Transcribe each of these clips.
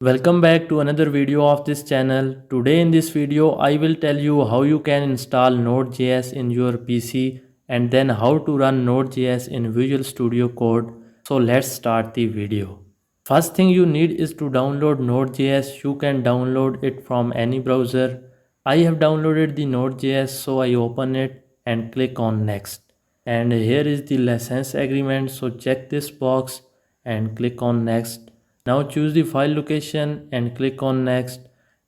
Welcome back to another video of this channel. Today in this video I will tell you how you can install Node.js in your PC and then how to run Node.js in Visual Studio Code. So let's start the video. First thing you need is to download Node.js. You can download it from any browser. I have downloaded the Node.js, so I open it and click on next. And here is the license agreement, so check this box and click on next. Now choose the file location and click on next,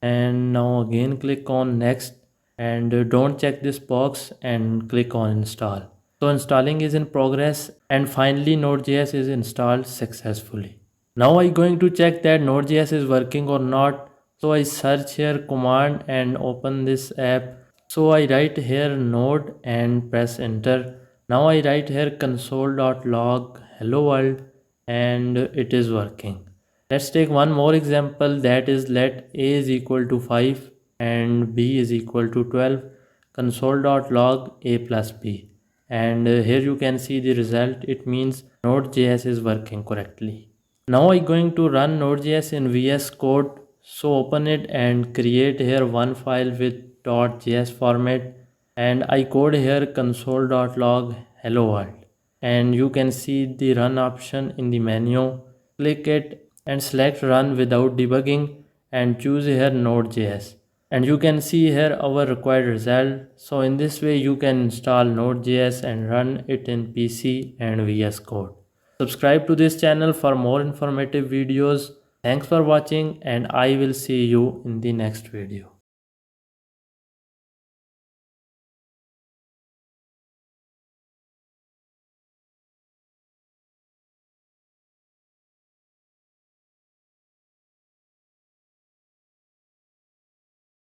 and now again click on next, and don't check this box and click on install. So installing is in progress, and finally Node.js is installed successfully. Now I'm going to check that Node.js is working or not. So I search here command and open this app. So I write here node and press enter. Now I write here console.log hello world, and it is working. Let's take one more example, that is let a is equal to 5 and b is equal to 12. Console.log a plus b, and here you can see the result. It means Node.js is working correctly. Now I'm going to run Node.js in VS Code. So open it and create here one file with .js format, and I code here console.log hello world, and you can see the run option in the menu. Click it and select run without debugging and choose here Node.js, and you can see here our required result. So in this way you can install Node.js and run it in PC and VS Code. Subscribe to this channel for more informative videos. Thanks for watching, and I will see you in the next video.